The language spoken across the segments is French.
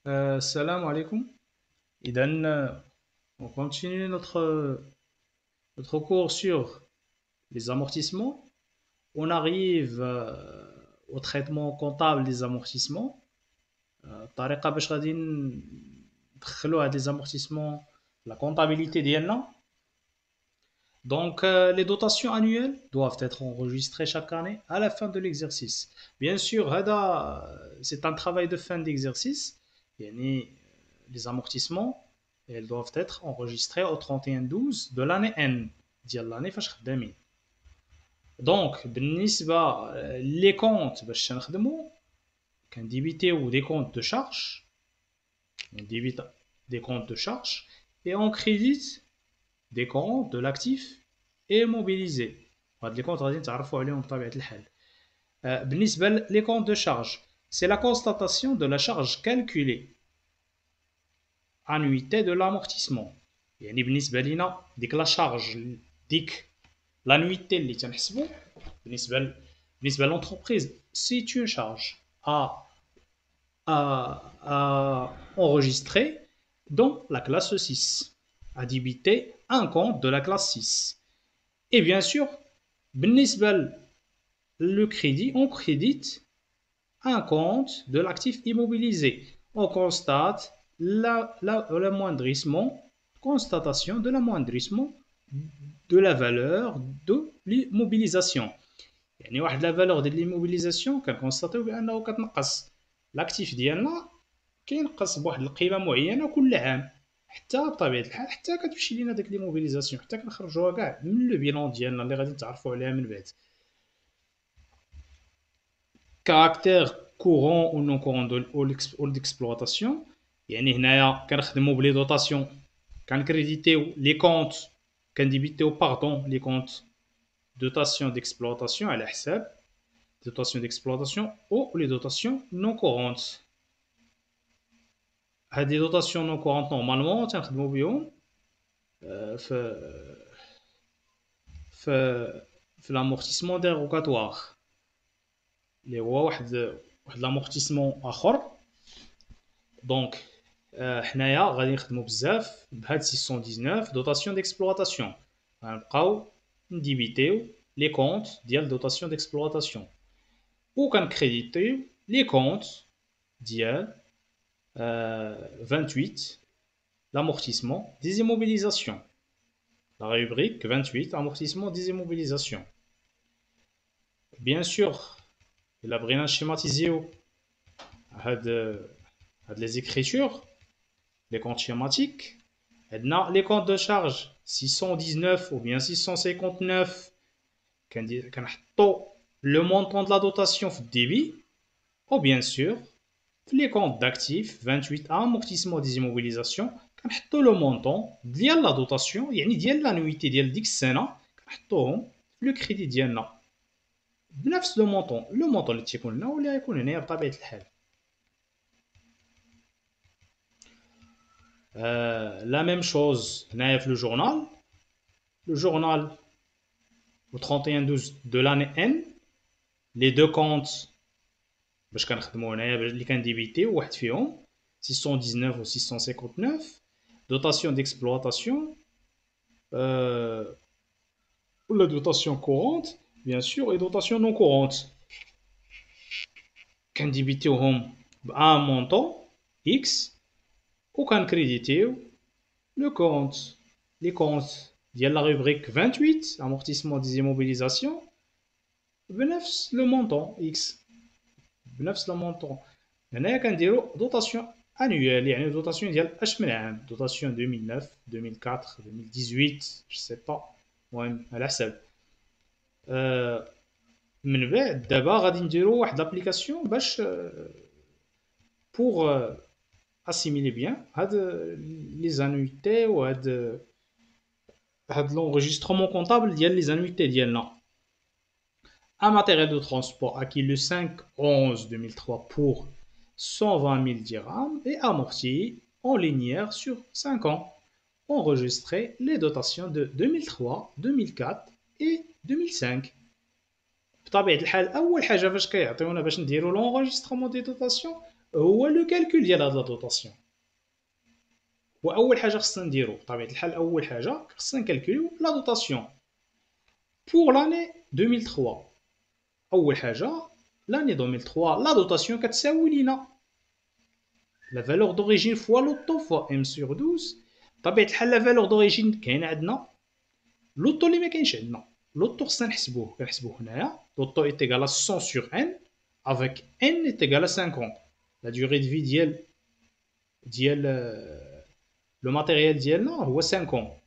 Salam alaikum. Idan, on continue notre cours sur les amortissements. On arrive au traitement comptable des amortissements. الطريقة باش غادي ندخلو هاد les amortissements la comptabilité ديالنا. Donc, les dotations annuelles doivent être enregistrées chaque année à la fin de l'exercice. Bien sûr, c'est un travail de fin d'exercice. يعني les amortissements, elles doivent être enregistrés au 31/12 de l'année N ديال l'année فاش خدامين. Donc, بالنسبة les comptes باش نخدمو كنديبيتيو des comptes de charge, on débite des comptes de charge et on crédite des comptes de l'actif immobilisé. هاد les comptes غادي نتعرفوا عليهم بطبيعة الحال. بالنسبة les comptes de charge, c'est la constatation de la charge calculée annuité de l'amortissement. يعني بالنسبة لينا ديك لا شارج ديك l'annuité اللي تنحسبو بالنسبة l'entreprise, c'est une charge à enregistrer dans la classe 6, à débiter un compte de la classe 6. Et bien sûr, بالنسبة le crédit, on crédite un compte de l'actif immobilisé. On constate l'amoindrissement, constatation de l'amoindrissement de la valeur de l'immobilisation. يعني واحد لا فالور ديال l'immobilisation كنكونستاتيو بانه كتنقص لاكتيف ديالنا كينقص بواحد القيمه معينه كل عام حتى بطبيعه الحال حتى كتمشي لينا داك ليموبيليزاسيون حتى كنخرجوها كاع من لو بيلون ديالنا اللي غادي نتعرفوا عليها من بعد. Caractère courant ou non courant ou d'exploitation. يعني هنايا كنخدموا بلي دوطاسيون كنكريديتيو لي كونت كنديبيتيو باردون لي كونت dotation d'exploitation على حساب dotation d'exploitation ou les dotations non courantes. هاد لي dotations non courantes normalement تنخدموا بهم في في l'amortissement dérogatoire اللي هو واحد l'amortissement اخر. دونك حنايا غادي نخدموا بزاف بهاد 619 dotation d'exploitation. غنبقاو نديبيتيو les comptes ديال dotation d'exploitation ou كنكريديتيو les comptes ديال 28 l'amortissement des immobilisations. La rubrique 28 amortissement des immobilisations. Bien sûr, il a bien schématisé les écritures, les comptes schématiques. Les comptes de charge 619 ou bien 659, le montant de la dotation في débit, ou bien sûr, les comptes d'actifs 28 amortissement des immobilisations, كنحطوا le montant ديال la dotation يعني ديال l'annuité ديال ديك السنة كنحطوهم في le crédit ديالنا بنفس لو مونطون اللي تيكون لنا واللي غيكون هنايا بطبيعة الحال. La même chose هنايا في le journal au 31/12 de l'année N, les deux comptes باش كنخدموا هنايا اللي كنديبيتيو واحد فيهم 619 و 659 dotation d'exploitation ou la dotation courante bien sûr et dotation non courante كنديبيتيوهم بان مونطون X وكنكريديتيو le compte les comptes ديال la rubrique 28 amortissement des immobilisations بنفس le montant X بنفس لو مونطون. هنايا كنديرو دوطاسيون انويال يعني دوطاسيون ديال اش من عام دوطاسيون 2009 2004 2018 جو سي با المهم على حساب. من بعد دابا غادي نديرو واحد لابليكاسيون باش بوغ اسيميلي بيان هاد لي زانويتي وهاد l'enregistrement comptable ديال لي زانويتي ديالنا. Un matériel de transport acquis le 5/11/2003 pour 120 000 dirhams et amorti en linéaire sur 5 ans. Enregistré les dotations de 2003, 2004 et 2005. بطبيعة الحال أول حاجة فاش كيعطيونا باش نديرو l'enregistrement des dotations هو لو كالكول ديال هاد لا دوطاسيون. واول حاجه خصنا نديرو بطبيعه الحال، اول حاجه خصنا نكالكوليو لا دوطاسيون بور لاني 2003. اول حاجه لاني 2003 لا دوطاسيون كتساوي لينا لا فالور دوريجين فوا لوطو فوا ام سور 12. بطبيعه الحال لا فالور دوريجين كاينه عندنا، لوطو اللي ما كاينش عندنا. لوطو خصنا نحسبوه، كنحسبوه هنايا. لوطو est égal à 100 sur n avec n est égal à 50. La durée de vie ديال لو ماتيريال ديالنا هو 50.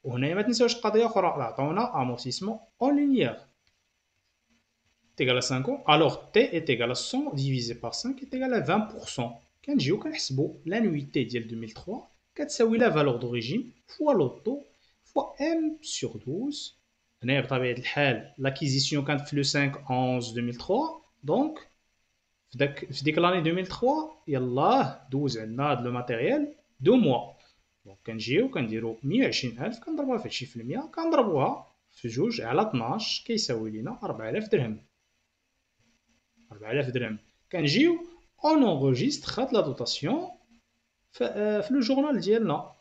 وهنايا ما تنساوش قضيه اخرى، عطاونا امورتيسمون اون لينيير est égal à 50. Alors t est égal à 100 divisé par 5 est égal à 20%. كنجيو كنحسبوا لانويتي ديال 2003 كتساوي لا فالور دوريجين فوا لوطو فوا ام سور 12. هنايا بطبيعه الحال لاكيزيسيون كانت في لو 5 11 2003. دونك في ديك لاني 2003 يلاه دوز عندنا هاد لو ماتيريال 2 موا. دونك كنجيو كنديرو 120000 كنضربوها في هادشي في المية، كنضربوها في جوج على 12 كيساوي لينا 4000 درهم. 4000 درهم. كنجيو اون اونغوجيستر هاد لا دوطاسيون في لو جورنال ديالنا.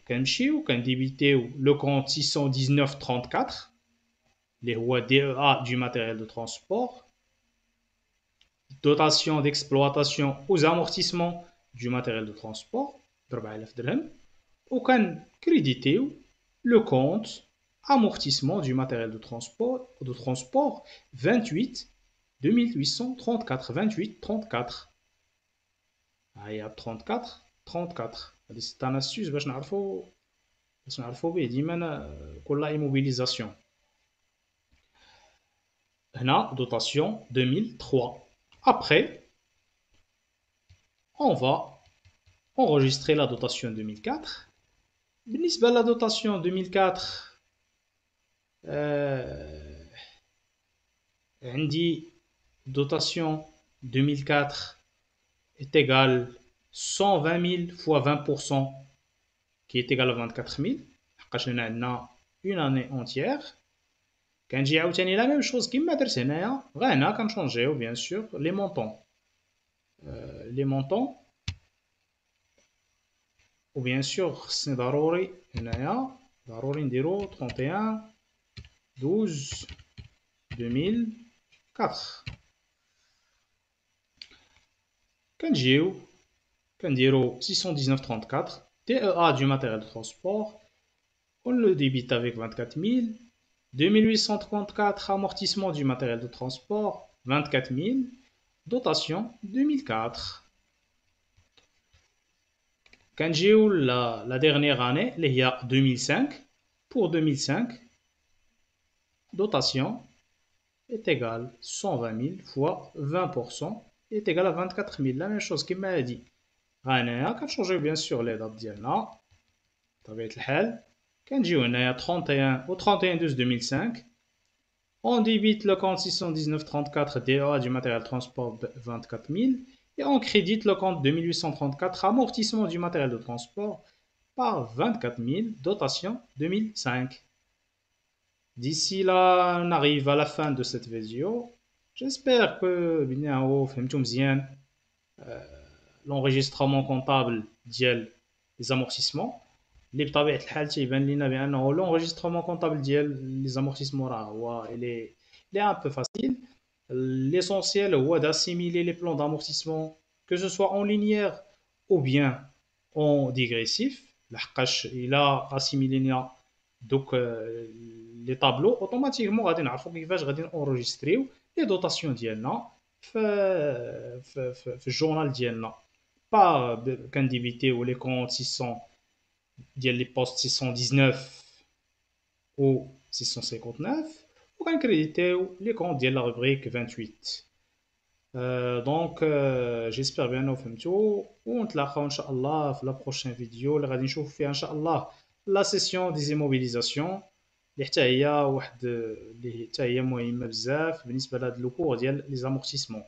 كنمشيو كنديبيتيو لو كونت 619.34 اللي هو دي او ا du matériel de transport, dotation d'exploitation aux amortissements du matériel de transport 4000 درهم. وكنكريديتيو لو كونت amortissement du matériel de transport 28 2834 28 34. هيا ب 34 34. هادي سي ان استيوس باش نعرفو به ديما كل ايموبيليزاسيون. هنا دوطاسيون 2003. Après, on va enregistrer la dotation 2004. بالنسبة لا dotation 2004 عندي dotation 2004 est égal 120 000 fois 20% qui est égal à 24 000. حقاش هنا عندنا une année entière. كنجي عاوتاني لا ميم شوز كيما درت هنايا، غير هنا كنشونجيو بيان سور لي مونطون. لي مونطون وبيان سور خصني ضروري هنايا ضروري نديرو 31 12 2004. كنجيو كنديرو 619.34 TEA du matériel de transport. On le débite avec 24 000. 2834 amortissement du matériel de transport 24 000. Dotation 2004. كنجيو la dernière année اللي هي 2005. Pour 2005 dotation est égale 120 000 fois 20% est égal à 24 000. La même chose كما هادي. هنايا كنشونجيو بيان سور لي دات ديالنا بطبيعة الحال. كنجيو هنايا 31 au 31 12 2005. On débite le compte 619.34 DEA du matériel transport 24 000 et on crédite le compte 2834 amortissement du matériel de transport par 24 000 dotation 2005. D'ici là, on arrive à la fin de cette vidéo. J'espère que l'enregistrement comptable ديال les amortissements. اللي بطبيعة الحال تيبان لينا بأنه l'enregistrement comptable ديال les amortissements راه هو il est un peu facile. L'essentiel هو d'assimiler les plans d'amortissement que ce soit en linéaire ou bien en dégressif. لحقاش إلا assimilينا دوك لي طابلو اوتوماتيكمون غادي نعرفو كيفاش غادي نونجستريو لي دوطاسيون ديالنا في الجورنال ديالنا. با كنديبيتيو لي كونت 600 ديال لي بوست 619 و 659 وكنكريديتيو لي كونت ديال لا روبريك 28. دونك جيسبر بانه فهمتوا، ونتلاقاو ان شاء الله في لا بروشين فيديو اللي غادي نشوف فيها ان شاء الله لا سيسيون دي زيموبيليزاسيون اللي حتى هي واحد اللي حتى هي مهمه بزاف بالنسبه لهاد لو كور ديال لي زامورتيسمون.